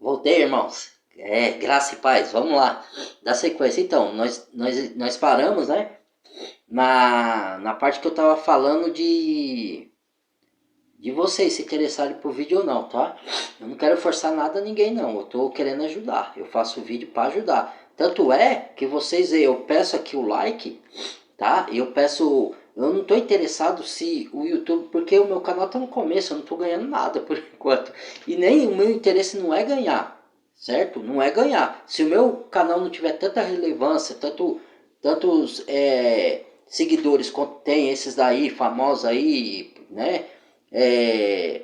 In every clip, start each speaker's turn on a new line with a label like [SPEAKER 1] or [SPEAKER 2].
[SPEAKER 1] Voltei, irmãos. Graça e paz. Vamos lá. Dar sequência. Então, nós paramos, né? Na parte que eu tava falando de vocês se interessarem por vídeo ou não, tá? Eu não quero forçar nada a ninguém, não. Eu tô querendo ajudar. Eu faço vídeo para ajudar. Tanto é que vocês, eu peço aqui o like, tá? Eu não tô interessado se o YouTube, porque o meu canal tá no começo, eu não tô ganhando nada por enquanto. E nem o meu interesse não é ganhar, certo? Não é ganhar. Se o meu canal não tiver tanta relevância, tantos seguidores quanto tem esses daí, famosos aí, né? É,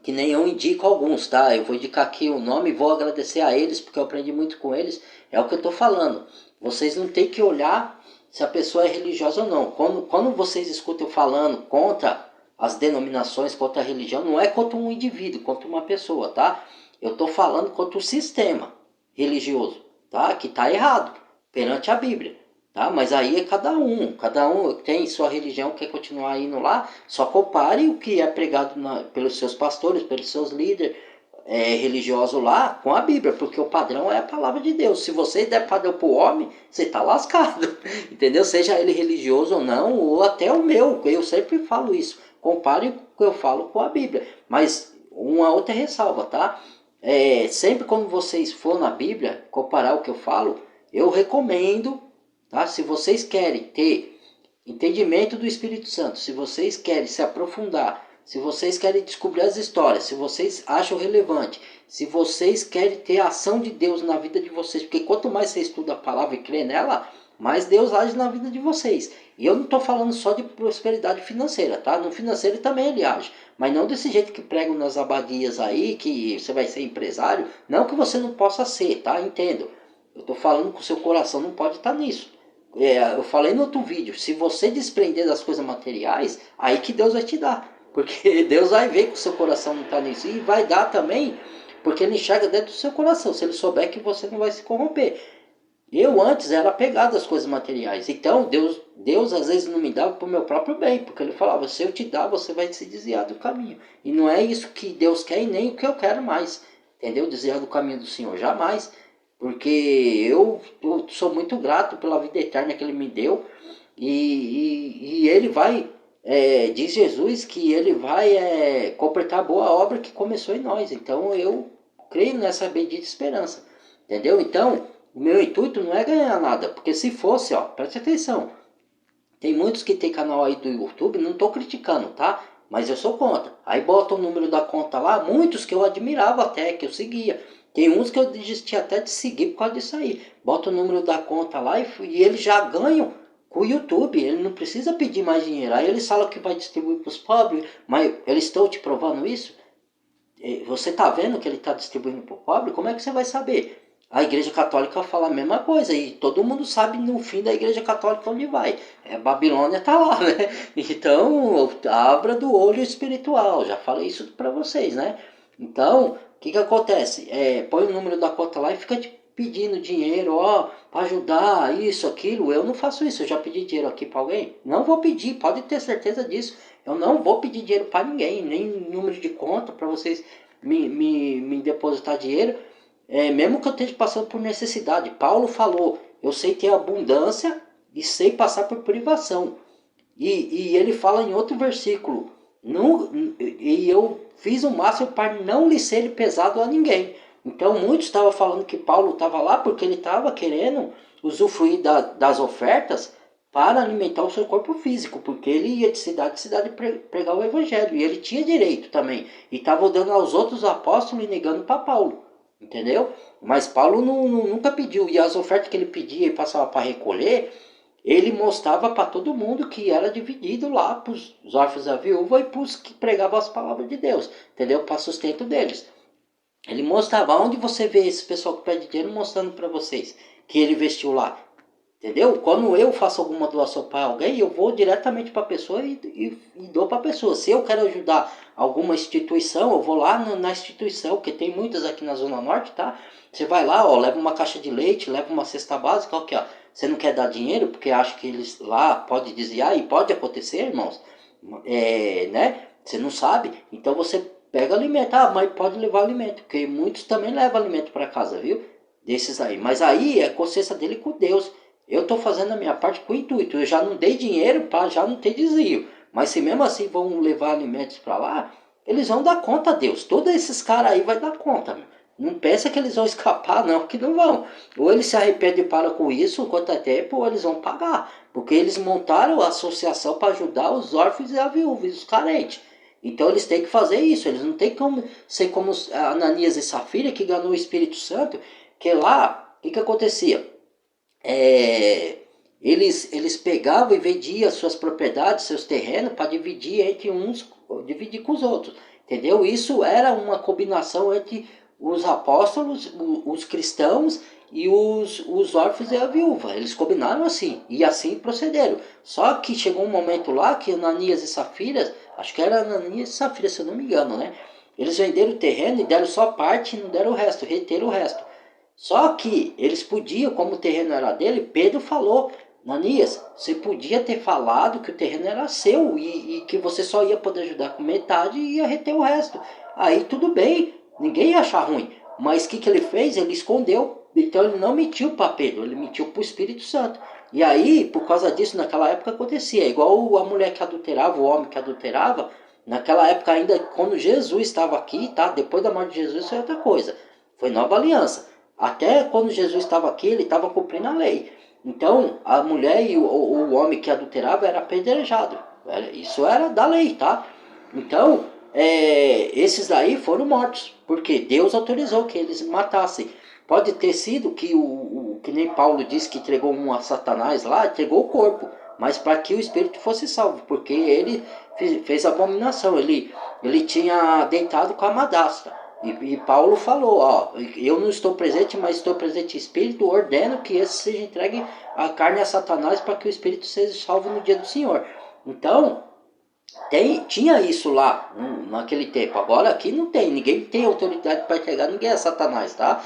[SPEAKER 1] que nem eu indico alguns, tá? Eu vou indicar aqui o nome e vou agradecer a eles, porque eu aprendi muito com eles. É o que eu tô falando. Vocês não tem que olhar se a pessoa é religiosa ou não. Quando vocês escutam eu falando contra as denominações, contra a religião, não é contra um indivíduo, contra uma pessoa, tá? Eu tô falando contra o sistema religioso, tá? Que tá errado perante a Bíblia. Tá? Mas aí é cada um tem sua religião, quer continuar indo lá, só compare o que é pregado pelos seus pastores, pelos seus líderes religiosos lá com a Bíblia, porque o padrão é a palavra de Deus. Se você der padrão para o homem, você está lascado, entendeu? Seja ele religioso ou não, ou até o meu, eu sempre falo isso, compare o que eu falo com a Bíblia, mas uma outra ressalva, tá? Sempre quando vocês for na Bíblia, comparar o que eu falo, eu recomendo. Tá? Se vocês querem ter entendimento do Espírito Santo, se vocês querem se aprofundar, se vocês querem descobrir as histórias, se vocês acham relevante, se vocês querem ter a ação de Deus na vida de vocês, porque quanto mais você estuda a palavra e crê nela, mais Deus age na vida de vocês. E eu não estou falando só de prosperidade financeira, tá? No financeiro também ele age, mas não desse jeito que pregam nas abadias aí, que você vai ser empresário. Não que você não possa ser, tá? Entendo. Eu estou falando que o seu coração não pode estar nisso. Eu falei no outro vídeo, se você desprender das coisas materiais, aí que Deus vai te dar. Porque Deus vai ver que o seu coração não está nisso. E vai dar também, porque ele enxerga dentro do seu coração, se ele souber que você não vai se corromper. Eu antes era apegado às coisas materiais. Então Deus às vezes não me dava para o meu próprio bem. Porque ele falava, se eu te dar, você vai se desviar do caminho. E não é isso que Deus quer e nem o que eu quero mais. Entendeu? Desviar do caminho do Senhor, jamais. Porque eu sou muito grato pela vida eterna que ele me deu. E ele vai, diz Jesus que ele vai completar a boa obra que começou em nós. Então eu creio nessa bendita esperança. Entendeu? Então, o meu intuito não é ganhar nada. Porque se fosse, ó, preste atenção. Tem muitos que tem canal aí do YouTube, não estou criticando, tá? Mas eu sou contra. Aí bota o número da conta lá, muitos que eu admirava até, que eu seguia. Tem uns que eu desisti até de seguir por causa disso aí. Bota o número da conta lá e eles já ganham com o YouTube. Ele não precisa pedir mais dinheiro. Aí eles falam que vai distribuir para os pobres, mas eles estão te provando isso? Você está vendo que ele está distribuindo para o pobre? Como é que você vai saber? A Igreja Católica fala a mesma coisa e todo mundo sabe no fim da Igreja Católica onde vai. Babilônia está lá, né? Então, abra do olho espiritual. Já falei isso para vocês, né? Então, o que acontece? Põe o número da conta lá e fica te pedindo dinheiro, ó, para ajudar, isso, aquilo. Eu não faço isso. Eu já pedi dinheiro aqui para alguém? Não vou pedir, pode ter certeza disso. Eu não vou pedir dinheiro para ninguém, nem número de conta para vocês me depositar dinheiro, mesmo que eu esteja passando por necessidade. Paulo falou, eu sei ter abundância e sei passar por privação. E ele fala em outro versículo, não, e eu fiz o máximo para não lhe ser pesado a ninguém. Então muitos estavam falando que Paulo estava lá porque ele estava querendo usufruir das ofertas para alimentar o seu corpo físico, porque ele ia de cidade em cidade pregar o evangelho, e ele tinha direito também, e estava dando aos outros apóstolos e negando para Paulo, entendeu? Mas Paulo nunca pediu, e as ofertas que ele pedia e passava para recolher, ele mostrava para todo mundo que era dividido lá para os órfãos da viúva e para os que pregavam as palavras de Deus, entendeu? Para sustento deles. Ele mostrava, onde você vê esse pessoal que pede dinheiro mostrando para vocês que ele investiu lá. Entendeu? Quando eu faço alguma doação para alguém, eu vou diretamente para a pessoa e dou para a pessoa. Se eu quero ajudar alguma instituição, eu vou lá na instituição, que tem muitas aqui na Zona Norte, tá? Você vai lá, ó, leva uma caixa de leite, leva uma cesta básica, aqui, ó. Você não quer dar dinheiro porque acha que eles lá pode desviar, e pode acontecer, irmãos, né? Você não sabe, então você pega alimento. Ah, mas pode levar alimento, porque muitos também levam alimento para casa, viu? Desses aí. Mas aí é consciência dele com Deus. Eu estou fazendo a minha parte com o intuito. Eu já não dei dinheiro para já não ter desvio. Mas se mesmo assim vão levar alimentos para lá, eles vão dar conta a Deus. Todos esses caras aí vai dar conta, meu. Não pensa que eles vão escapar, não, que não vão. Ou eles se arrependem e param com isso, quanto é tempo, ou eles vão pagar. Porque eles montaram a associação para ajudar os órfãos e a viúva, e os carentes. Então eles têm que fazer isso. Eles não têm como ser como Ananias e Safira, que ganhou o Espírito Santo, que lá, o que acontecia? Eles pegavam e vendiam suas propriedades, seus terrenos, para dividir entre uns, dividir com os outros. Entendeu? Isso era uma combinação entre os apóstolos, os cristãos e os órfãos e a viúva. Eles combinaram assim, e assim procederam. Só que chegou um momento lá que Ananias e Safira, acho que era Ananias e Safira, se eu não me engano, né? Eles venderam o terreno e deram só parte e não deram o resto, reteram o resto. Só que eles podiam, como o terreno era dele, Pedro falou, Ananias, você podia ter falado que o terreno era seu e que você só ia poder ajudar com metade e ia reter o resto. Aí tudo bem, ninguém ia achar ruim. Mas o que ele fez? Ele escondeu. Então ele não mentiu para Pedro, ele mentiu para o Espírito Santo. E aí, por causa disso, naquela época acontecia. Igual a mulher que adulterava, o homem que adulterava. Naquela época ainda, quando Jesus estava aqui, tá? Depois da morte de Jesus, foi outra coisa. Foi nova aliança. Até quando Jesus estava aqui, ele estava cumprindo a lei. Então, a mulher e o homem que adulterava era apedrejado. Isso era da lei, tá? Então, esses daí foram mortos, porque Deus autorizou que eles matassem. Pode ter sido que que nem Paulo disse que entregou um a Satanás lá, entregou o corpo, mas para que o espírito fosse salvo, porque ele fez abominação, ele tinha deitado com a madrasta. E Paulo falou, ó, eu não estou presente, mas estou presente em espírito, ordeno que esse seja entregue a carne a Satanás para que o espírito seja salvo no dia do Senhor. Então, tinha isso lá naquele tempo. Agora aqui não tem, ninguém tem autoridade para entregar ninguém a Satanás, tá?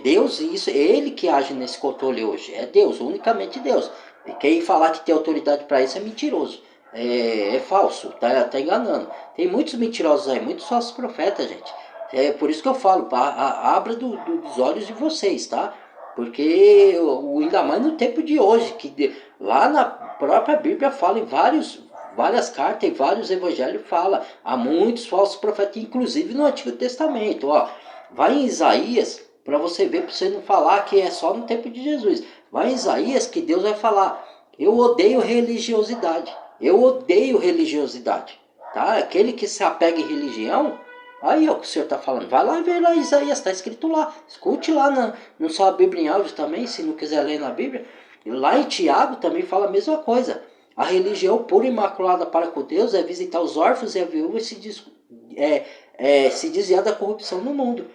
[SPEAKER 1] Deus, isso, é ele que age nesse controle hoje. É Deus, unicamente Deus. E quem falar que tem autoridade para isso é mentiroso. É falso, tá enganando. Tem muitos mentirosos aí, muitos falsos profetas, gente. É por isso que eu falo, abra dos olhos de vocês, tá? Porque ainda mais no tempo de hoje, que lá na própria Bíblia fala em várias cartas e vários evangelhos fala. Há muitos falsos profetas, inclusive no Antigo Testamento. Ó, vai em Isaías, para você ver, para você não falar que é só no tempo de Jesus. Vai em Isaías que Deus vai falar, eu odeio religiosidade. Eu odeio religiosidade. Tá? Aquele que se apega em religião, aí é o que o senhor está falando. Vai lá e vê lá Isaías, está escrito lá. Escute lá no sua Bíblia em áudio também, se não quiser ler na Bíblia. E lá em Tiago também fala a mesma coisa. A religião pura e imaculada para com Deus é visitar os órfãos e a viúva e se desviar da corrupção no mundo.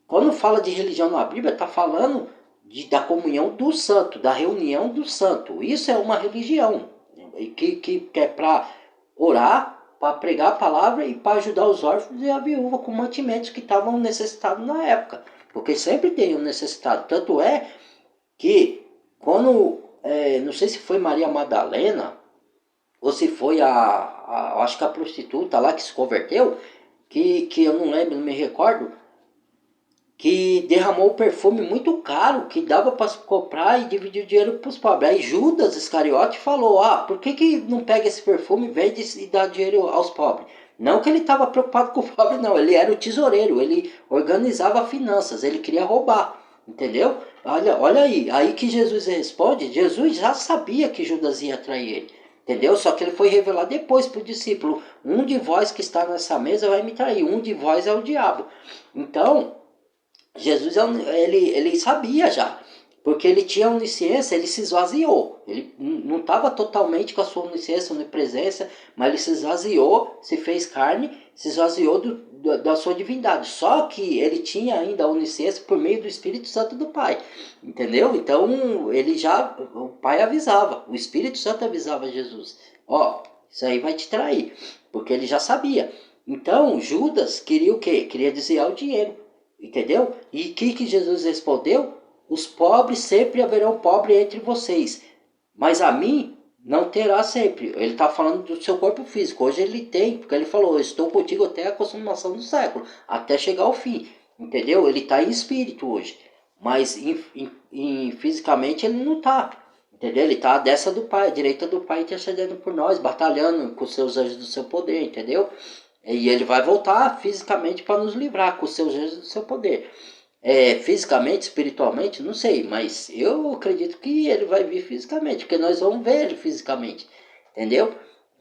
[SPEAKER 1] Quando fala de religião na Bíblia, está falando da comunhão do santo, da reunião do santo. Isso é uma religião que é para orar, para pregar a palavra e para ajudar os órfãos e a viúva com mantimentos que estavam necessitados na época. Porque sempre tem um necessitado. Tanto é que quando, não sei se foi Maria Madalena, ou se foi acho que a prostituta lá que se converteu, que eu não lembro, não me recordo, que derramou um perfume muito caro, que dava para comprar e dividir o dinheiro para os pobres. Aí Judas Iscariote falou, por que não pega esse perfume e vende e dá dinheiro aos pobres? Não que ele estava preocupado com o pobre, não, ele era o tesoureiro, ele organizava finanças, ele queria roubar, entendeu? Olha aí que Jesus responde, Jesus já sabia que Judas ia trair ele. Entendeu? Só que ele foi revelar depois para o discípulo. Um de vós que está nessa mesa vai me trair. Um de vós é o diabo. Então, Jesus ele sabia já. Porque ele tinha onisciência, ele se esvaziou. Ele não estava totalmente com a sua onisciência, onipresença, mas ele se esvaziou, se fez carne, se esvaziou da sua divindade. Só que ele tinha ainda a onisciência por meio do Espírito Santo do Pai. Entendeu? Então, o Pai avisava, o Espírito Santo avisava Jesus. Ó, isso aí vai te trair, porque ele já sabia. Então, Judas queria o quê? Queria desviar o dinheiro. Entendeu? E o que Jesus respondeu? Os pobres sempre haverão pobre entre vocês, mas a mim não terá sempre. Ele está falando do seu corpo físico. Hoje ele tem, porque ele falou, eu estou contigo até a consumação do século, até chegar ao fim. Entendeu? Ele está em espírito hoje. Mas fisicamente ele não está. Entendeu? Ele está à destra do Pai, à direita do Pai, intercedendo por nós, batalhando com os seus anjos do seu poder, entendeu? E ele vai voltar fisicamente para nos livrar com os seus anjos do seu poder. Fisicamente, espiritualmente, não sei, mas eu acredito que ele vai vir fisicamente, porque nós vamos ver ele fisicamente, entendeu?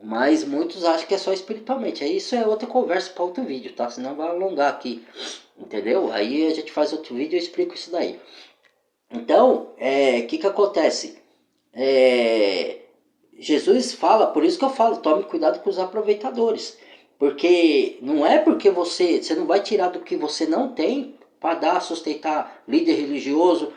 [SPEAKER 1] Mas muitos acham que é só espiritualmente. Isso é outra conversa para outro vídeo, tá? Senão vai alongar aqui, entendeu? Aí a gente faz outro vídeo e eu explico isso daí. Então, que acontece? Jesus fala, por isso que eu falo, tome cuidado com os aproveitadores. Porque não é porque você não vai tirar do que você não tem para dar, sustentar líder religioso.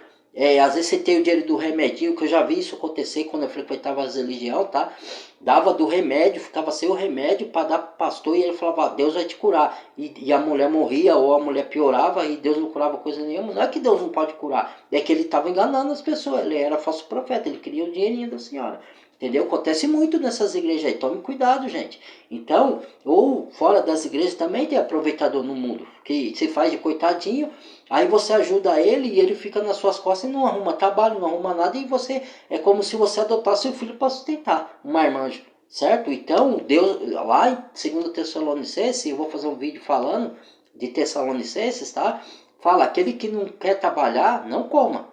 [SPEAKER 1] Às vezes você tem o dinheiro do remedinho, que eu já vi isso acontecer quando eu frequentava as religiões, tá? Dava do remédio, ficava sem o remédio para dar pro pastor e ele falava, Deus vai te curar. E a mulher morria ou a mulher piorava e Deus não curava coisa nenhuma. Não é que Deus não pode curar, é que ele estava enganando as pessoas, ele era falso profeta, ele queria o dinheirinho da senhora. Entendeu? Acontece muito nessas igrejas aí. Tome cuidado, gente. Então, ou fora das igrejas também tem aproveitador no mundo. Que se faz de coitadinho. Aí você ajuda ele e ele fica nas suas costas e não arruma trabalho, não arruma nada. E você é como se você adotasse o filho para sustentar. Um marmanjo. Certo? Então, Deus, lá em 2 Tessalonicenses, eu vou fazer um vídeo falando de Tessalonicenses, tá? Fala, aquele que não quer trabalhar, não coma.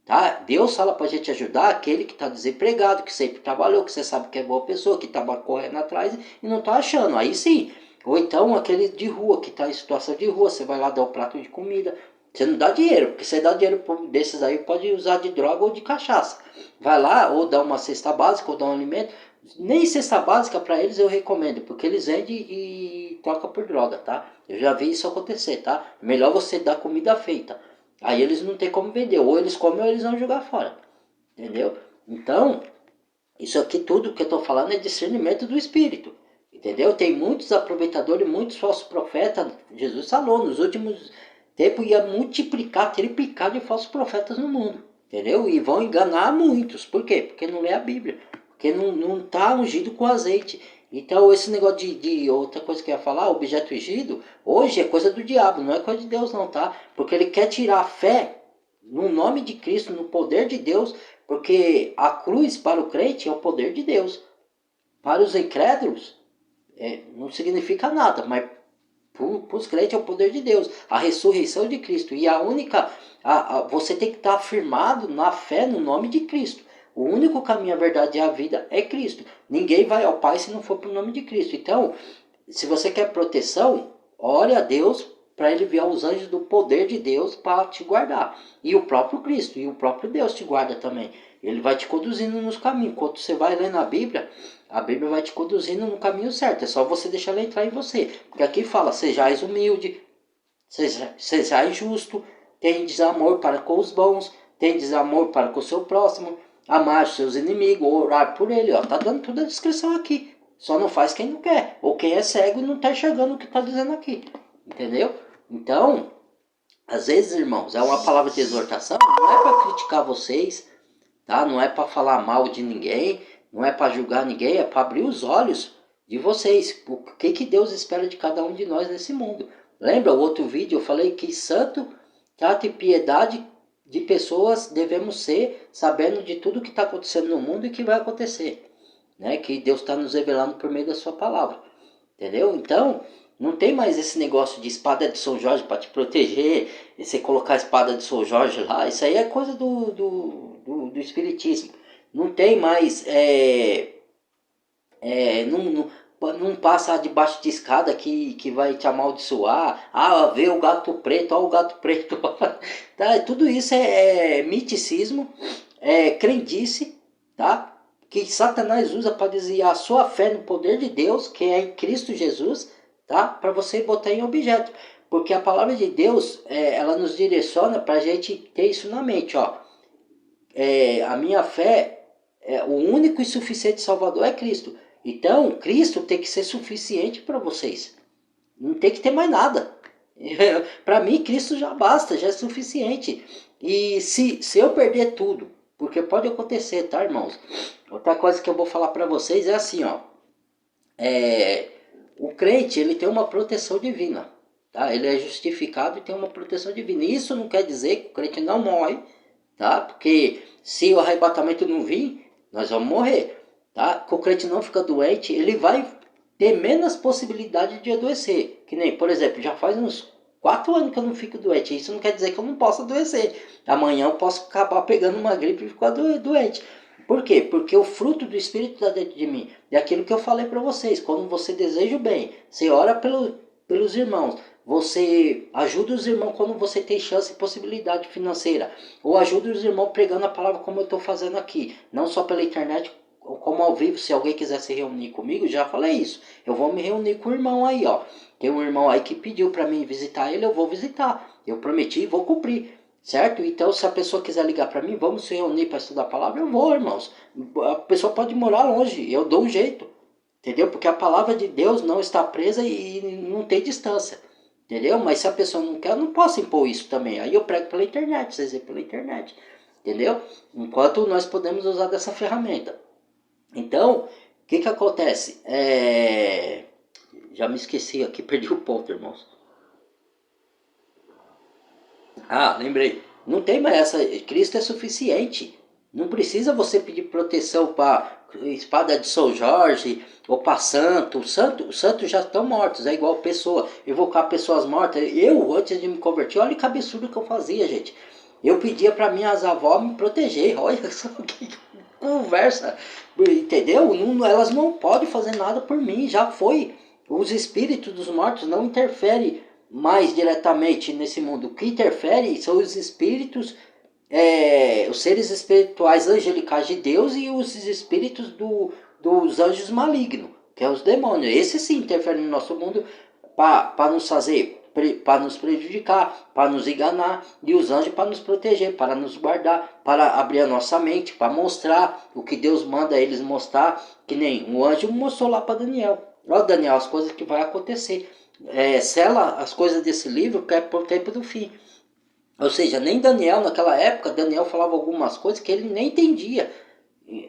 [SPEAKER 1] Tá? Deus fala para a gente ajudar aquele que está desempregado, que sempre trabalhou, que você sabe que é boa pessoa, que estava correndo atrás e não está achando. Aí sim. Ou então aquele de rua, que está em situação de rua, você vai lá dar um prato de comida. Você não dá dinheiro, porque você dá dinheiro desses aí, pode usar de droga ou de cachaça. Vai lá, ou dá uma cesta básica, ou dá um alimento. Nem cesta básica para eles eu recomendo, porque eles vendem e trocam por droga, tá? Eu já vi isso acontecer, tá? Melhor você dar comida feita. Aí eles não tem como vender, ou eles comem ou eles vão jogar fora, entendeu? Então, isso aqui tudo que eu estou falando é discernimento do Espírito, entendeu? Tem muitos aproveitadores, muitos falsos profetas, Jesus falou, nos últimos tempos ia multiplicar, triplicar de falsos profetas no mundo, entendeu? E vão enganar muitos, por quê? Porque não lê a Bíblia, porque não está ungido com azeite. Então esse negócio de outra coisa que eu ia falar, objeto ungido, hoje é coisa do diabo, não é coisa de Deus não, tá? Porque ele quer tirar a fé no nome de Cristo, no poder de Deus, porque a cruz para o crente é o poder de Deus. Para os incrédulos, não significa nada, mas para os crentes é o poder de Deus, a ressurreição de Cristo. E a única, você tem que estar firmado na fé no nome de Cristo. O único caminho, a verdade e a vida é Cristo. Ninguém vai ao Pai se não for pelo nome de Cristo. Então, se você quer proteção, ore a Deus para ele enviar os anjos do poder de Deus para te guardar. E o próprio Cristo, e o próprio Deus te guarda também. Ele vai te conduzindo nos caminhos. Quando você vai lendo a Bíblia vai te conduzindo no caminho certo. É só você deixar ela entrar em você. Porque aqui fala, sejais humilde, sejais justo, tendes amor para com os bons, tendes amor para com o seu próximo, amar os seus inimigos, orar por ele. Ó, tá dando toda a descrição aqui. Só não faz quem não quer. Ou quem é cego e não está enxergando o que está dizendo aqui. Entendeu? Então, às vezes, irmãos, é uma palavra de exortação. Não é para criticar vocês, tá? Não é para falar mal de ninguém. Não é para julgar ninguém. É para abrir os olhos de vocês. O que Deus espera de cada um de nós nesse mundo. Lembra o outro vídeo? Eu falei que santo, trato e piedade de pessoas devemos ser, sabendo de tudo que está acontecendo no mundo e que vai acontecer, né? Que Deus está nos revelando por meio da sua palavra, entendeu? Então, não tem mais esse negócio de espada de São Jorge para te proteger, e você colocar a espada de São Jorge lá, isso aí é coisa do espiritismo. Não tem mais, não passa debaixo de escada que vai te amaldiçoar. Ah, vê o gato preto, ó o gato preto. Tá? Tudo isso é miticismo, é crendice, tá? Que Satanás usa para desviar a sua fé no poder de Deus, que é em Cristo Jesus, tá? Para você botar em objeto. Porque a palavra de Deus, ela nos direciona para a gente ter isso na mente, ó. A minha fé, o único e suficiente Salvador é Cristo. Então, Cristo tem que ser suficiente para vocês. Não tem que ter mais nada. Para mim, Cristo já basta, já é suficiente. E se eu perder tudo, porque pode acontecer, tá, irmãos? Outra coisa que eu vou falar para vocês é assim, ó. O crente, ele tem uma proteção divina. Tá? Ele é justificado e tem uma proteção divina. Isso não quer dizer que o crente não morre, tá? Porque se o arrebatamento não vir, nós vamos morrer, tá? Que o crente não fica doente, ele vai ter menos possibilidade de adoecer. Que nem, por exemplo, já faz uns 4 anos que eu não fico doente. Isso não quer dizer que eu não possa adoecer. Amanhã eu posso acabar pegando uma gripe e ficar doente. Por quê? Porque o fruto do Espírito está dentro de mim. É aquilo que eu falei para vocês. Quando você deseja o bem, você ora pelos irmãos. Você ajuda os irmãos quando você tem chance e possibilidade financeira. Ou ajuda os irmãos pregando a palavra como eu estou fazendo aqui. Não só pela internet, como ao vivo. Se alguém quiser se reunir comigo, já falei isso. Eu vou me reunir com o irmão aí, ó. Tem um irmão aí que pediu para mim visitar ele, eu vou visitar. Eu prometi e vou cumprir. Certo? Então, se a pessoa quiser ligar para mim, vamos se reunir para estudar a palavra, eu vou, irmãos. A pessoa pode morar longe, eu dou um jeito. Entendeu? Porque a palavra de Deus não está presa e não tem distância. Entendeu? Mas se a pessoa não quer, eu não posso impor isso também. Aí eu prego pela internet, vocês veem pela internet. Entendeu? Enquanto nós podemos usar dessa ferramenta. Então, o que acontece? Já me esqueci aqui, perdi o ponto, irmãos. Ah, lembrei. Não tem mais essa. Cristo é suficiente. Não precisa você pedir proteção para espada de São Jorge ou para santo. Os santos já estão mortos. É igual pessoa. Evocar pessoas mortas. Eu, antes de me converter, olha que absurdo que eu fazia, gente. Eu pedia para minhas avós me proteger. Olha só que conversa. Entendeu? Não, elas não podem fazer nada por mim. Já foi. Os espíritos dos mortos não interferem mais diretamente nesse mundo. O que interfere são os espíritos, os seres espirituais angelicais de Deus e os espíritos dos anjos malignos, que é os demônios. Esse sim interfere no nosso mundo para nos fazer, para nos prejudicar, para nos enganar, e os anjos para nos proteger, para nos guardar, para abrir a nossa mente, para mostrar o que Deus manda eles mostrar, que nem um anjo mostrou lá para Daniel. Ó, Daniel, as coisas que vai acontecer. Sela as coisas desse livro que é por tempo do fim. Ou seja, nem Daniel naquela época, Daniel falava algumas coisas que ele nem entendia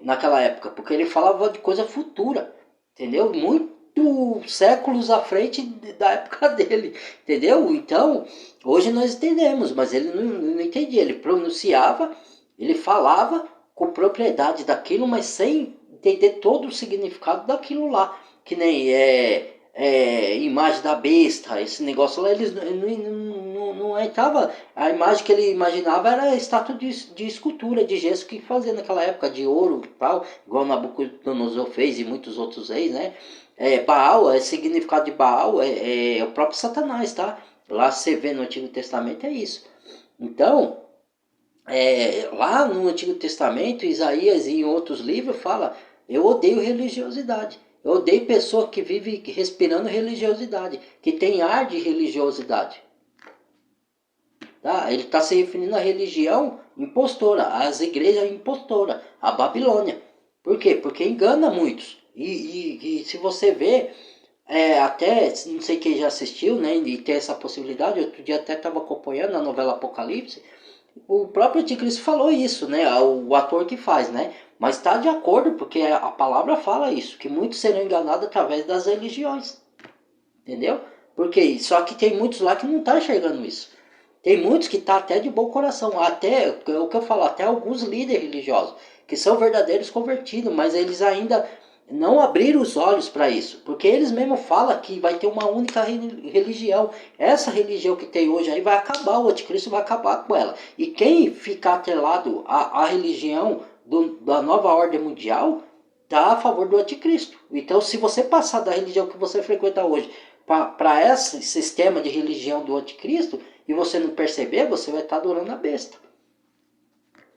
[SPEAKER 1] naquela época, porque ele falava de coisa futura, entendeu? Muito séculos à frente da época dele, entendeu? Então, hoje nós entendemos, mas ele não entendia, ele pronunciava, ele falava com propriedade daquilo, mas sem entender todo o significado daquilo lá, que nem imagem da besta, esse negócio lá, eles não entrava. A imagem que ele imaginava era estátua de escultura, de gesso que fazia naquela época, de ouro e tal, igual Nabucodonosor fez e muitos outros reis, né? Baal, significado de Baal é o próprio Satanás, tá? Lá você vê no Antigo Testamento é isso. Então, lá no Antigo Testamento, Isaías e em outros livros fala, eu odeio religiosidade. Eu odeio pessoa que vive respirando religiosidade, que tem ar de religiosidade. Tá? Ele está se referindo à religião impostora, às igrejas impostoras, à Babilônia. Por quê? Porque engana muitos. E se você vê, até, não sei quem já assistiu, né, e tem essa possibilidade, outro dia até estava acompanhando a novela Apocalipse, o próprio Anticristo falou isso, né, o ator que faz, né, mas está de acordo, porque a palavra fala isso, que muitos serão enganados através das religiões, entendeu? Porque só que tem muitos lá que não estão enxergando isso. Tem muitos que estão até de bom coração, até o que eu falo, até alguns líderes religiosos, que são verdadeiros convertidos, mas eles ainda não abriram os olhos para isso, porque eles mesmos falam que vai ter uma única religião. Essa religião que tem hoje aí vai acabar, o anticristo vai acabar com ela. E quem ficar atrelado à religião da nova ordem mundial, está a favor do anticristo. Então, se você passar da religião que você frequenta hoje para esse sistema de religião do anticristo, e você não perceber, você vai estar adorando a besta.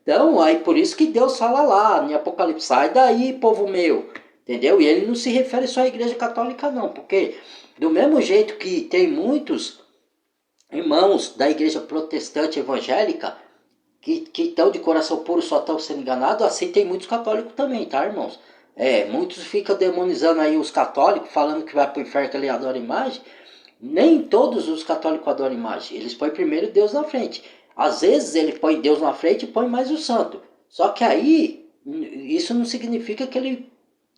[SPEAKER 1] Então, aí por isso que Deus fala lá em Apocalipse, sai daí, povo meu, entendeu? E ele não se refere só à igreja católica não, porque do mesmo jeito que tem muitos irmãos da igreja protestante evangélica que estão de coração puro, só estão sendo enganados, assim tem muitos católicos também, tá, irmãos? Muitos ficam demonizando aí os católicos, falando que vai para o inferno que ele adora imagem. Nem todos os católicos adoram imagem. Eles põem primeiro Deus na frente. Às vezes ele põe Deus na frente e põe mais o santo. Só que aí isso não significa que ele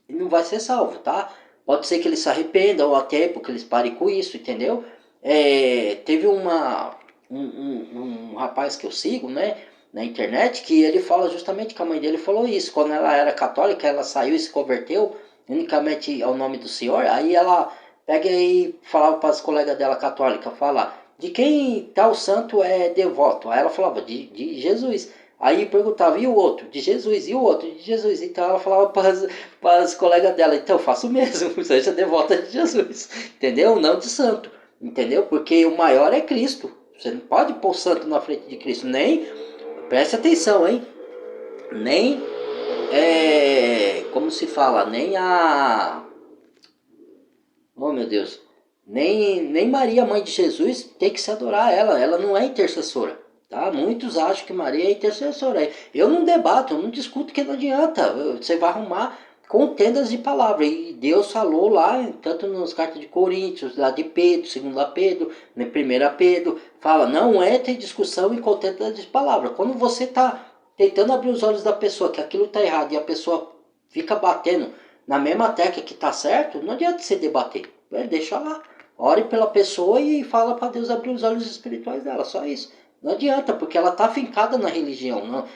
[SPEAKER 1] não vai ser salvo, tá? Pode ser que ele se arrependa ou até porque eles parem com isso, entendeu? Teve um rapaz que eu sigo, né, na internet, que ele fala justamente que a mãe dele falou isso. Quando ela era católica, ela saiu e se converteu unicamente ao nome do Senhor. Aí ela pega e falava para as colegas dela católicas, fala, de quem tal santo é devoto? Aí ela falava, de Jesus. Aí perguntava, e o outro? De Jesus. E o outro? De Jesus. Então ela falava para as colegas dela, então eu faço o mesmo, seja devota de Jesus. Entendeu? Não de santo. Entendeu? Porque o maior é Cristo. Você não pode pôr santo na frente de Cristo. Nem, preste atenção, hein? Nem, como se fala? Nem a... Oh, meu Deus. Nem Maria, mãe de Jesus, tem que se adorar ela. Ela não é intercessora. Tá? Muitos acham que Maria é intercessora. Eu não debato, eu não discuto, que não adianta. Você vai arrumar contendas de palavra. E Deus falou lá, tanto nas cartas de Coríntios, lá de Pedro, 2 Pedro, na 1 Pedro, fala, não entre em discussão em contendas de palavra. Quando você está tentando abrir os olhos da pessoa que aquilo está errado e a pessoa fica batendo na mesma tecla que está certo, não adianta você debater. Deixa lá. Ore pela pessoa e fala para Deus abrir os olhos espirituais dela, só isso. Não adianta, porque ela está fincada na religião,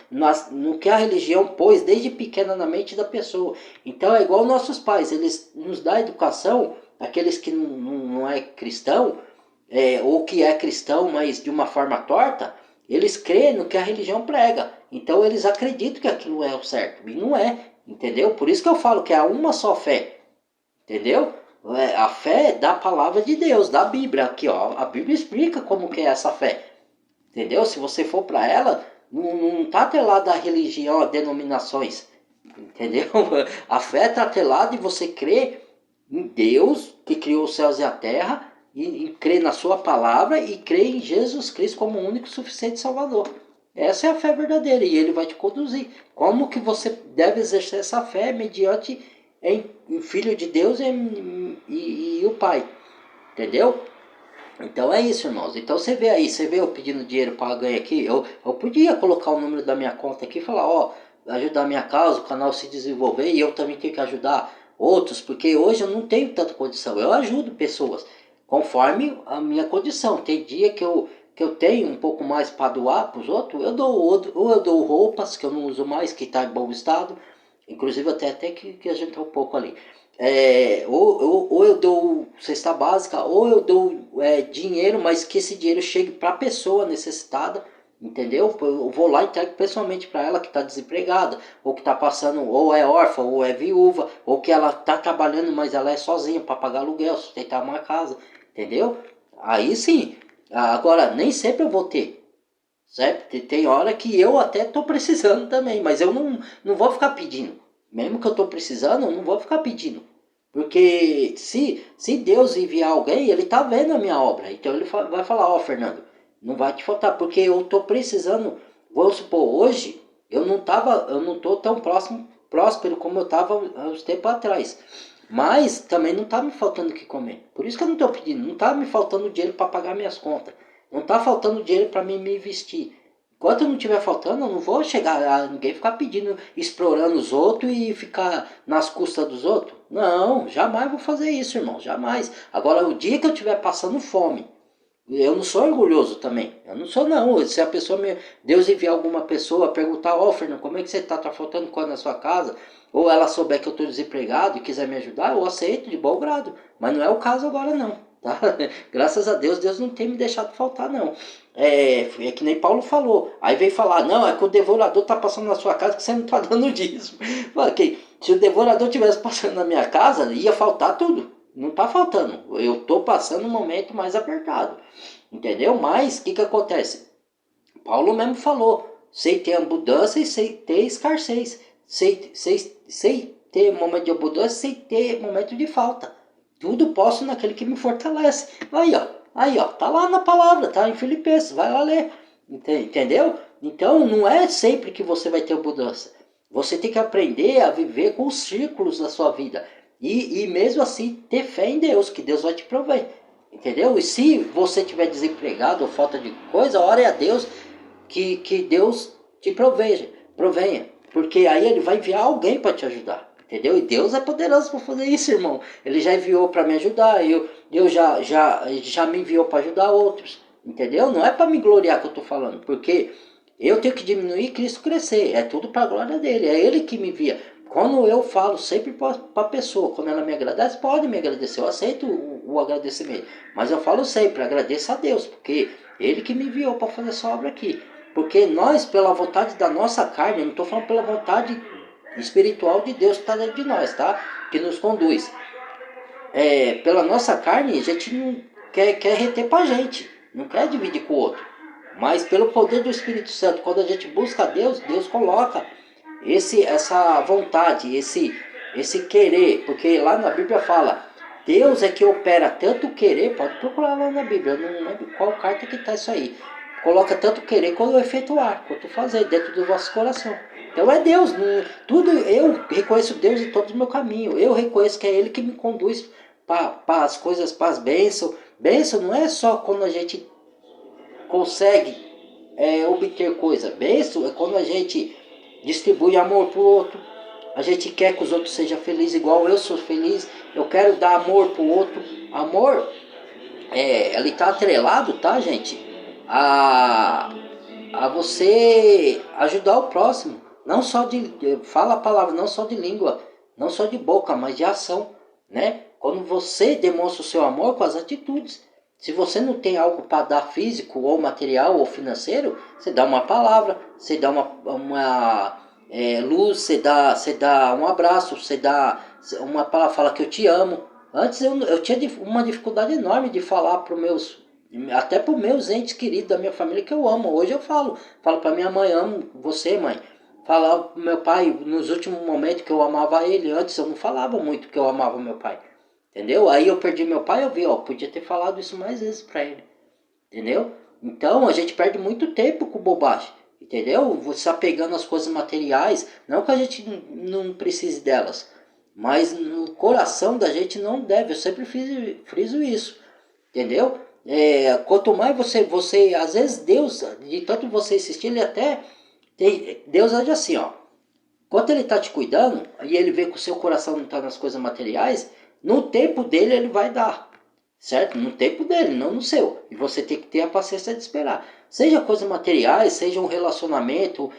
[SPEAKER 1] no que a religião pôs desde pequena na mente da pessoa. Então é igual nossos pais, eles nos dão educação, aqueles que não é cristão, ou que é cristão, mas de uma forma torta, eles creem no que a religião prega. Então eles acreditam que aquilo é o certo, e não é, entendeu? Por isso que eu falo que há uma só fé, entendeu? A fé da palavra de Deus, da Bíblia, aqui ó, a Bíblia explica como que é essa fé. Entendeu? Se você for para ela, não está atrelada à religião, a denominações. Entendeu? A fé está atrelada e você crê em Deus, que criou os céus e a terra, e crê na sua palavra e crê em Jesus Cristo como o único e suficiente Salvador. Essa é a fé verdadeira e ele vai te conduzir. Como que você deve exercer essa fé mediante em Filho de Deus e o Pai. Entendeu? Então é isso, irmãos. Então você vê aí, você vê eu pedindo dinheiro para ganhar aqui. Eu podia colocar o número da minha conta aqui e falar, ó, ajudar a minha causa, o canal se desenvolver e eu também tenho que ajudar outros, porque hoje eu não tenho tanta condição. Eu ajudo pessoas conforme a minha condição. Tem dia que eu tenho um pouco mais para doar para os outros, eu dou outro, ou eu dou roupas que eu não uso mais, que está em bom estado. Inclusive até que a gente tá um pouco ali. Ou eu dou cesta básica, ou eu dou dinheiro, mas que esse dinheiro chegue para a pessoa necessitada, entendeu? Eu vou lá e entrego pessoalmente para ela que está desempregada, ou que está passando, ou é órfã, ou é viúva, ou que ela está trabalhando, mas ela é sozinha para pagar aluguel, sustentar uma casa, entendeu? Aí sim. Agora, nem sempre eu vou ter, certo? Tem hora que eu até estou precisando também, mas eu não vou ficar pedindo. Mesmo que eu estou precisando, eu não vou ficar pedindo. Porque se Deus enviar alguém, ele está vendo a minha obra. Então ele vai falar, ó Fernando, não vai te faltar, porque eu estou precisando. Vamos supor, hoje eu não estou tão próspero como eu estava há uns tempos atrás. Mas também não está me faltando o que comer. Por isso que eu não estou pedindo, não está me faltando dinheiro para pagar minhas contas. Não está faltando dinheiro para mim me vestir. Enquanto não estiver faltando, eu não vou chegar a ninguém ficar pedindo, explorando os outros e ficar nas custas dos outros. Não, jamais vou fazer isso, irmão, jamais. Agora, o dia que eu estiver passando fome, eu não sou orgulhoso também. Eu não sou, não. Se a pessoa, Deus enviar alguma pessoa perguntar, ó, Fernando, como é que você está? Tá faltando coisa na sua casa? Ou ela souber que eu estou desempregado e quiser me ajudar, eu aceito de bom grado. Mas não é o caso agora, não. Tá? Graças a Deus, Deus não tem me deixado faltar, não. É que nem Paulo falou. Aí vem falar, não, é que o devorador está passando na sua casa que você não está dando dízimo. Okay. Se o devorador tivesse passando na minha casa, ia faltar tudo. Não está faltando. Eu estou passando um momento mais apertado. Entendeu? Mas o que acontece? Paulo mesmo falou. Sei ter abundância e sei ter escassez. Sei ter momento de abundância e sei ter momento de falta. Tudo posso naquele que me fortalece. Aí ó, tá lá na palavra, tá em Filipenses, vai lá ler. Entendeu? Então não é sempre que você vai ter abundância. Você tem que aprender a viver com os círculos da sua vida. E mesmo assim ter fé em Deus, que Deus vai te prover. Entendeu? E se você estiver desempregado ou falta de coisa, ore a Deus que Deus te provenha. Porque aí ele vai enviar alguém para te ajudar. Entendeu? E Deus é poderoso para fazer isso, irmão. Ele já enviou para me ajudar. Deus já me enviou para ajudar outros. Entendeu? Não é para me gloriar que eu estou falando. Porque eu tenho que diminuir e Cristo crescer. É tudo para a glória dele. É ele que me envia. Quando eu falo sempre para a pessoa, quando ela me agradece, pode me agradecer. Eu aceito o agradecimento. Mas eu falo sempre, agradeço a Deus. Porque ele que me enviou para fazer essa obra aqui. Porque nós, pela vontade da nossa carne, eu não estou falando pela vontade espiritual de Deus que está dentro de nós, tá? Que nos conduz. Pela nossa carne, a gente não quer reter pra gente. Não quer dividir com o outro. Mas pelo poder do Espírito Santo, quando a gente busca Deus, Deus coloca essa vontade, esse querer. Porque lá na Bíblia fala, Deus é que opera tanto querer, pode procurar lá na Bíblia, eu não lembro qual carta que está isso aí. Coloca tanto querer quanto efetuar, quanto fazer dentro do vosso coração. Então é Deus, tudo eu reconheço Deus em todo o meu caminho. Eu reconheço que é Ele que me conduz para as coisas, para as bênçãos. Bênção não é só quando a gente consegue obter coisa. Bênção é quando a gente distribui amor para o outro. A gente quer que os outros sejam felizes igual eu sou feliz. Eu quero dar amor para o outro. Amor, ele está atrelado, tá, gente? A você ajudar o próximo. Não só fala a palavra, não só de língua, não só de boca, mas de ação, né? Quando você demonstra o seu amor com as atitudes. Se você não tem algo para dar físico, ou material, ou financeiro, você dá uma palavra, você dá uma luz, você dá um abraço, você dá uma palavra, fala que eu te amo. Antes eu tinha uma dificuldade enorme de falar para os meus, até para os meus entes queridos da minha família que eu amo. Hoje eu falo para minha mãe, amo você, mãe. Falar pro meu pai, nos últimos momentos que eu amava ele, antes eu não falava muito que eu amava meu pai. Entendeu? Aí eu perdi meu pai, eu vi, podia ter falado isso mais vezes para ele. Entendeu? Então a gente perde muito tempo com bobagem. Entendeu? Você está pegando as coisas materiais, não que a gente não precise delas, mas no coração da gente não deve. Eu sempre friso isso. Entendeu? Quanto mais você, às vezes Deus, de tanto você insistir, ele até, Deus age assim, ó. Quando ele está te cuidando, e ele vê que o seu coração não está nas coisas materiais, no tempo dele ele vai dar. Certo? No tempo dele, não no seu. E você tem que ter a paciência de esperar. Seja coisas materiais, seja um relacionamento.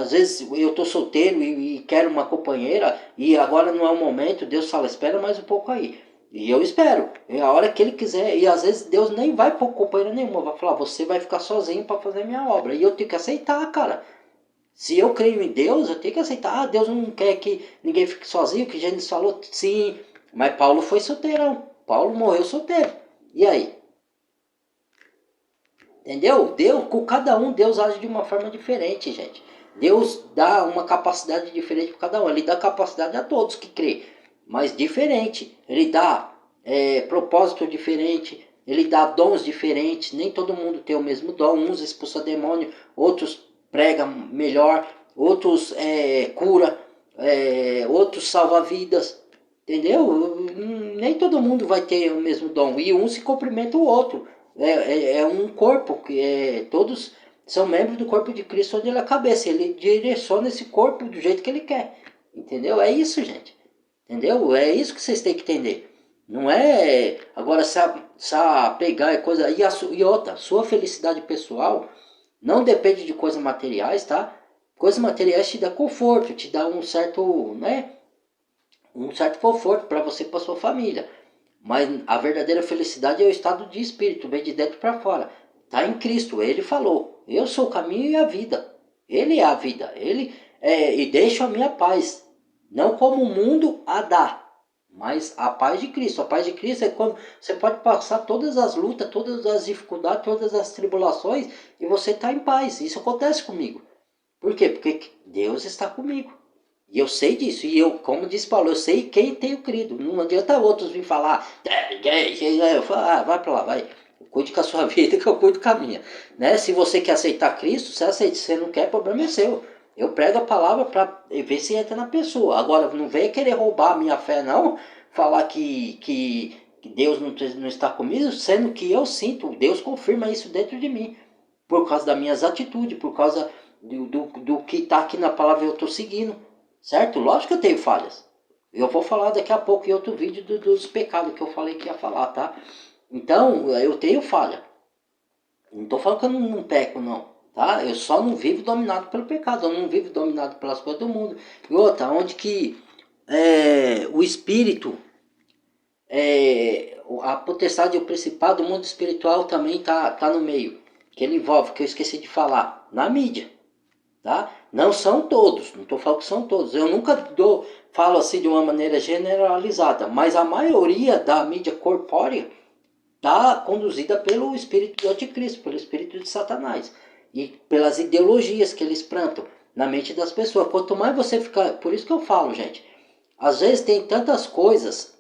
[SPEAKER 1] Às vezes eu estou solteiro e quero uma companheira e agora não é o momento. Deus fala, espera mais um pouco aí. E eu espero. É a hora que ele quiser. E às vezes Deus nem vai pôr companheira nenhuma. Vai falar, você vai ficar sozinho para fazer a minha obra. E eu tenho que aceitar, cara. Se eu creio em Deus, eu tenho que aceitar. Deus não quer que ninguém fique sozinho. Que Gênesis falou, sim. Mas Paulo foi solteirão. Paulo morreu solteiro. E aí? Entendeu? Deus, com cada um, Deus age de uma forma diferente, gente. Deus dá uma capacidade diferente para cada um. Ele dá capacidade a todos que crê, mas diferente. Ele dá propósito diferente. Ele dá dons diferentes. Nem todo mundo tem o mesmo dom. Uns expulsam demônio, outros pregam melhor, outros cura, outros salva vidas. Entendeu? Nem todo mundo vai ter o mesmo dom. E um se complementa o outro. É um corpo que todos são membros do corpo de Cristo, onde ele é a cabeça. Ele direciona esse corpo do jeito que ele quer. Entendeu? É isso, gente. Entendeu? É isso que vocês têm que entender. Não é agora se pegar coisa. E outra, sua felicidade pessoal não depende de coisas materiais, tá? Coisas materiais te dá conforto, te dá um certo, né? Um certo conforto para você e para sua família. Mas a verdadeira felicidade é o estado de espírito, vem de dentro para fora. Está em Cristo, ele falou, eu sou o caminho e a vida. Ele é a vida, e deixo a minha paz, não como o mundo a dá, mas a paz de Cristo. A paz de Cristo é quando você pode passar todas as lutas, todas as dificuldades, todas as tribulações, e você está em paz. Isso acontece comigo. Por quê? Porque Deus está comigo. E eu sei disso, e eu, como disse Paulo, eu sei quem tenho crido. Não adianta outros vir falar, eu falo, vai para lá, vai. Cuide com a sua vida que eu cuido com a minha. Né? Se você quer aceitar Cristo, você aceita. Se você não quer, problema é seu. Eu prego a palavra para ver se entra na pessoa. Agora, não venha querer roubar a minha fé, não. Falar que Deus não está comigo, sendo que eu sinto, Deus confirma isso dentro de mim. Por causa das minhas atitudes, por causa do que está aqui na palavra eu estou seguindo, certo? Lógico que eu tenho falhas. Eu vou falar daqui a pouco em outro vídeo dos pecados que eu falei que ia falar, tá? Então, eu tenho falha. Não estou falando que eu não peco, não. Tá? Eu só não vivo dominado pelo pecado. Eu não vivo dominado pelas coisas do mundo. E outra, onde que o espírito, a potestade e o principado do mundo espiritual também tá no meio. Que ele envolve, que eu esqueci de falar, na mídia. Tá? Não são todos, não estou falando que são todos. Eu nunca falo assim de uma maneira generalizada, mas a maioria da mídia corpórea está conduzida pelo espírito do anticristo, pelo espírito de Satanás e pelas ideologias que eles plantam na mente das pessoas. Quanto mais você ficar, por isso que eu falo, gente, às vezes tem tantas coisas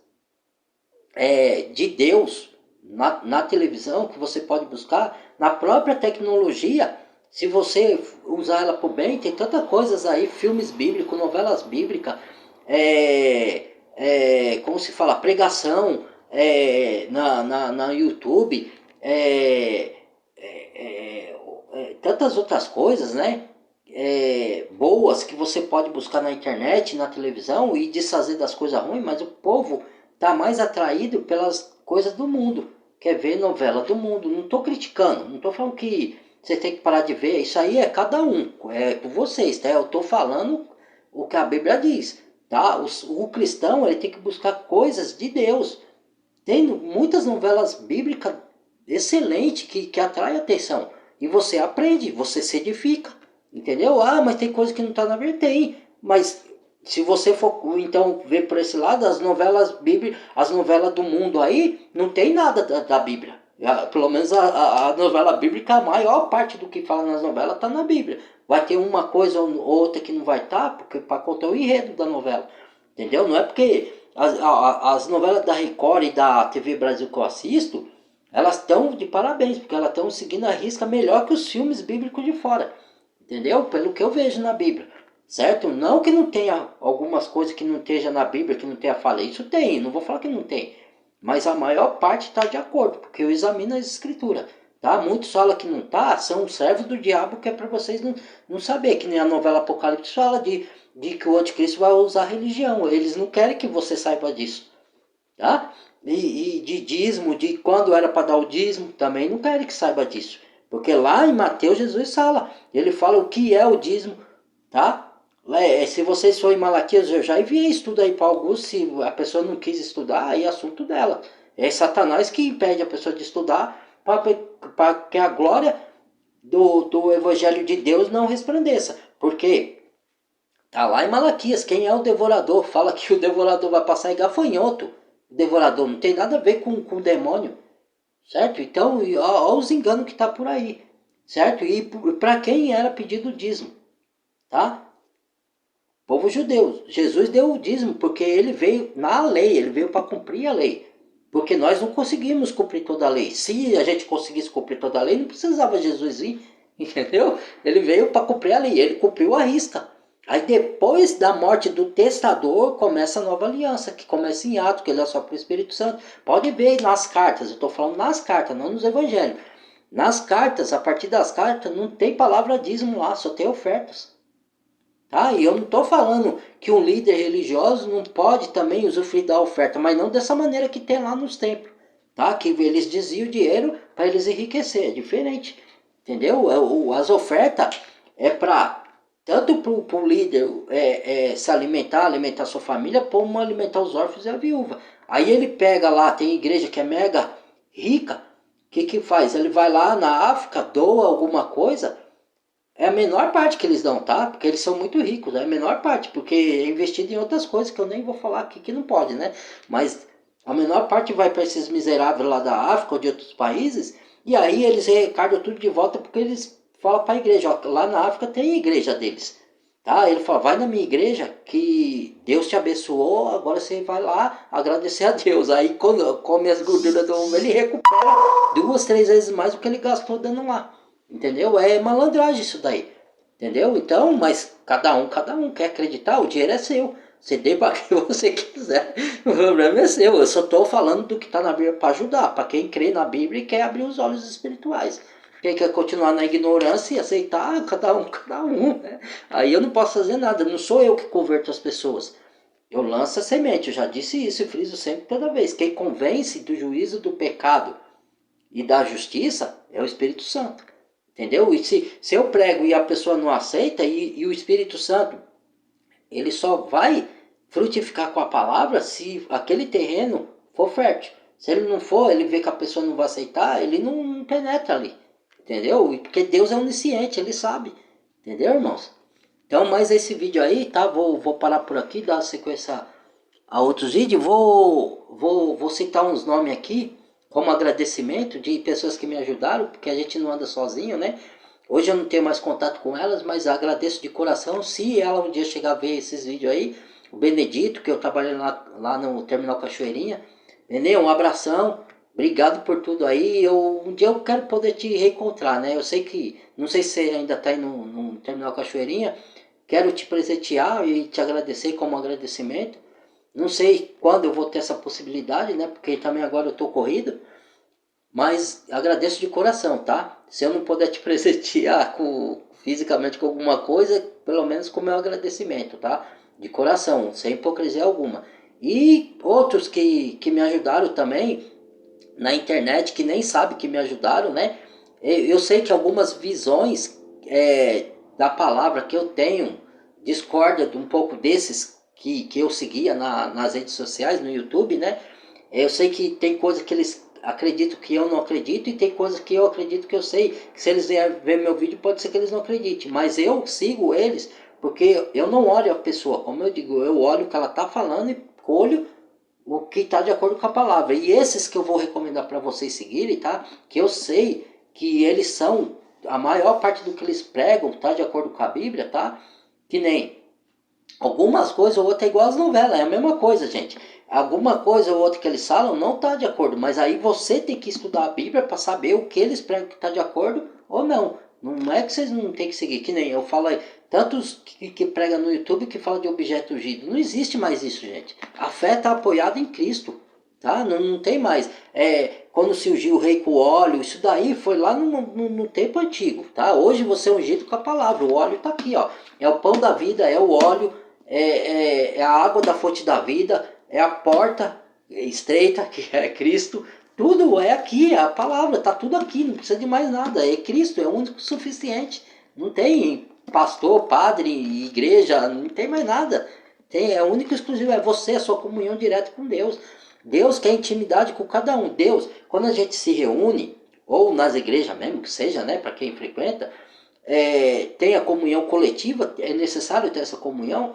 [SPEAKER 1] de Deus na televisão que você pode buscar, na própria tecnologia. Se você usar ela para o bem, tem tantas coisas aí, filmes bíblicos, novelas bíblicas, como se fala, pregação na YouTube, tantas outras coisas, né? Boas que você pode buscar na internet, na televisão e desfazer das coisas ruins, mas o povo está mais atraído pelas coisas do mundo, quer ver novela do mundo. Não estou criticando, não estou falando que você tem que parar de ver, isso aí é cada um, é com vocês, tá? Eu estou falando o que a Bíblia diz, tá? O cristão, ele tem que buscar coisas de Deus. Tem muitas novelas bíblicas excelentes que atraem atenção, e você aprende, você se edifica, entendeu? Ah, mas tem coisa que não está na Bíblia, tem, mas se você for então ver por esse lado, as novelas bíblicas, as novelas do mundo aí, não tem nada da Bíblia. Pelo menos a novela bíblica, a maior parte do que fala nas novelas está na Bíblia. Vai ter uma coisa ou outra que não vai estar, porque para contar o enredo da novela. Entendeu? Não é porque as novelas da Record e da TV Brasil que eu assisto, elas estão de parabéns, porque elas estão seguindo a risca melhor que os filmes bíblicos de fora. Entendeu? Pelo que eu vejo na Bíblia. Certo? Não que não tenha algumas coisas que não esteja na Bíblia, que não tenha falha. Isso tem, não vou falar que não tem. Mas a maior parte está de acordo, porque eu examino as escrituras. Tá? Muitos falam que não está, são servos do diabo, que é para vocês não saber. Que nem a novela Apocalipse fala de que o anticristo vai usar religião. Eles não querem que você saiba disso. Tá? E de dízimo, de quando era para dar o dízimo, também não querem que saiba disso. Porque lá em Mateus, Jesus fala. Ele fala o que é o dízimo. Tá? Se vocês forem em Malaquias, eu já enviei estudo aí para alguns. Se a pessoa não quis estudar, aí é assunto dela. É Satanás que impede a pessoa de estudar para que a glória do Evangelho de Deus não resplandeça. Porque tá lá em Malaquias, quem é o devorador? Fala que o devorador vai passar em gafanhoto. O devorador não tem nada a ver com o demônio. Certo? Então, olha os enganos que tá por aí. Certo? E para quem era pedido o dízimo? Tá? Povo judeu. Jesus deu o dízimo porque ele veio na lei, ele veio para cumprir a lei. Porque nós não conseguimos cumprir toda a lei. Se a gente conseguisse cumprir toda a lei, não precisava Jesus vir, entendeu? Ele veio para cumprir a lei, ele cumpriu a risca. Aí depois da morte do testador, começa a nova aliança, que começa em Atos, que ele é só para o Espírito Santo. Pode ver nas cartas, eu estou falando nas cartas, não nos evangelhos. Nas cartas, a partir das cartas, não tem palavra dízimo lá, só tem ofertas. Tá? E eu não estou falando que um líder religioso não pode também usufruir da oferta, mas não dessa maneira que tem lá nos templos. Tá? Que eles desviam o dinheiro para eles enriquecer, é diferente. Entendeu? As ofertas é para tanto para o líder se alimentar sua família, como alimentar os órfãos e a viúva. Aí ele pega lá, tem igreja que é mega rica, o que faz? Ele vai lá na África, doa alguma coisa. É a menor parte que eles dão, tá? Porque eles são muito ricos, é a menor parte, porque é investido em outras coisas que eu nem vou falar aqui que não pode, né? Mas a menor parte vai para esses miseráveis lá da África ou de outros países, e aí eles arrecadam tudo de volta porque eles falam para a igreja, ó, lá na África tem a igreja deles, tá? Ele fala, vai na minha igreja que Deus te abençoou, agora você vai lá agradecer a Deus. Aí quando come as gorduras do homem, ele recupera 2, 3 vezes mais do que ele gastou dando lá. Entendeu? É malandragem isso daí. Entendeu? Então, mas cada um quer acreditar, o dinheiro é seu. Você dê para quem você quiser. O problema é seu. Eu só estou falando do que está na Bíblia para ajudar. Para quem crê na Bíblia e quer abrir os olhos espirituais. Quem quer continuar na ignorância e aceitar, cada um, né? Aí eu não posso fazer nada, não sou eu que converto as pessoas. Eu lanço a semente, eu já disse isso e friso sempre toda vez. Quem convence do juízo do pecado e da justiça é o Espírito Santo. Entendeu? E se eu prego e a pessoa não aceita, e o Espírito Santo, ele só vai frutificar com a palavra se aquele terreno for fértil. Se ele não for, ele vê que a pessoa não vai aceitar, ele não penetra ali. Entendeu? Porque Deus é onisciente, ele sabe. Entendeu, irmãos? Então, mais esse vídeo aí, tá? Vou parar por aqui, dar sequência a outros vídeos. Vou citar uns nomes aqui, como agradecimento de pessoas que me ajudaram, porque a gente não anda sozinho, né? Hoje eu não tenho mais contato com elas, mas agradeço de coração. Se ela um dia chegar a ver esses vídeos aí, o Benedito, que eu trabalhei lá no Terminal Cachoeirinha. Nenê, um abração. Obrigado por tudo aí. Um dia eu quero poder te reencontrar, né? Eu sei que, não sei se você ainda está aí no Terminal Cachoeirinha. Quero te presentear e te agradecer como agradecimento. Não sei quando eu vou ter essa possibilidade, né? Porque também agora eu estou corrido. Mas agradeço de coração, tá? Se eu não puder te presentear fisicamente com alguma coisa, pelo menos com meu agradecimento, tá? De coração, sem hipocrisia alguma. E outros que me ajudaram também na internet, que nem sabe que me ajudaram, né? Eu sei que algumas visões da palavra que eu tenho discorda de um pouco desses que eu seguia nas redes sociais, no YouTube, né? Eu sei que tem coisa que eles acreditam que eu não acredito e tem coisa que eu acredito que eu sei. Que se eles vierem ver meu vídeo, pode ser que eles não acreditem. Mas eu sigo eles porque eu não olho a pessoa. Como eu digo, eu olho o que ela está falando e colho o que está de acordo com a palavra. E esses que eu vou recomendar para vocês seguirem, tá? Que eu sei que eles são, a maior parte do que eles pregam está de acordo com a Bíblia, tá? Que nem algumas coisas ou outra é igual às novelas, é a mesma coisa, gente. Alguma coisa ou outra que eles falam não está de acordo, mas aí você tem que estudar a Bíblia para saber o que eles pregam que está de acordo ou não. Não é que vocês não tem que seguir, que nem eu falo aí, tantos que pregam no YouTube que falam de objeto ungido. Não existe mais isso, gente. A fé está apoiada em Cristo, tá? Não tem mais. Quando se ungiu o rei com óleo, isso daí foi lá no tempo antigo, tá? Hoje você é ungido com a palavra, o óleo está aqui, ó. É o pão da vida, é o óleo, é a água da fonte da vida, é a porta estreita, que é Cristo. Tudo é aqui, é a palavra, tá tudo aqui, não precisa de mais nada. É Cristo, é o único suficiente. Não tem pastor, padre, igreja, não tem mais nada. É o único exclusivo, é você, a sua comunhão direta com Deus. Deus quer intimidade com cada um. Deus, quando a gente se reúne, ou nas igrejas mesmo, que seja, né, para quem frequenta, tem a comunhão coletiva, é necessário ter essa comunhão?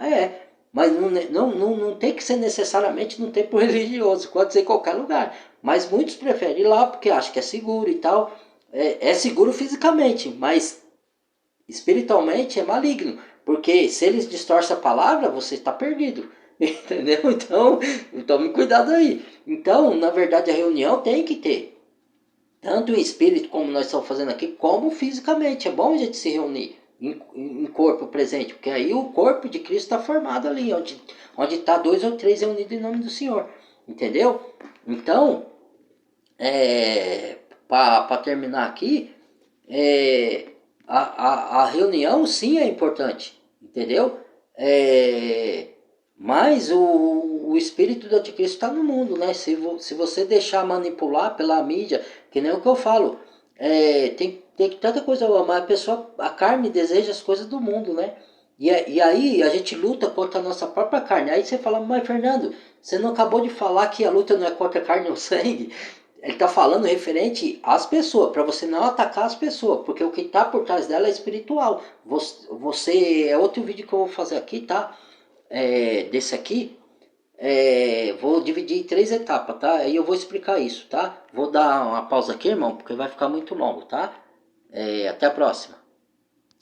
[SPEAKER 1] Mas não tem que ser necessariamente no tempo religioso, pode ser em qualquer lugar. Mas muitos preferem ir lá porque acham que é seguro e tal. É seguro fisicamente, mas espiritualmente é maligno. Porque se eles distorcem a palavra, você está perdido. Entendeu? Então, tome cuidado aí. Então, na verdade, a reunião tem que ter. Tanto em espírito, como nós estamos fazendo aqui, como fisicamente. É bom a gente se reunir em corpo presente, porque aí o corpo de Cristo está formado ali, onde está 2 ou 3 reunidos em nome do Senhor. Entendeu? Então, para terminar aqui, a reunião sim é importante. Entendeu? Mas o espírito do anticristo está no mundo, né? Se você deixar manipular pela mídia, que nem o que eu falo, tem tanta coisa, mas a carne deseja as coisas do mundo, né? E aí a gente luta contra a nossa própria carne. Aí você fala, mas Fernando, você não acabou de falar que a luta não é contra a carne ou sangue? Ele está falando referente às pessoas, para você não atacar as pessoas, porque o que está por trás dela é espiritual. É outro vídeo que eu vou fazer aqui, tá? Desse aqui, vou dividir em 3 etapas, tá? Aí eu vou explicar isso, tá? Vou dar uma pausa aqui, irmão, porque vai ficar muito longo, tá? Até a próxima.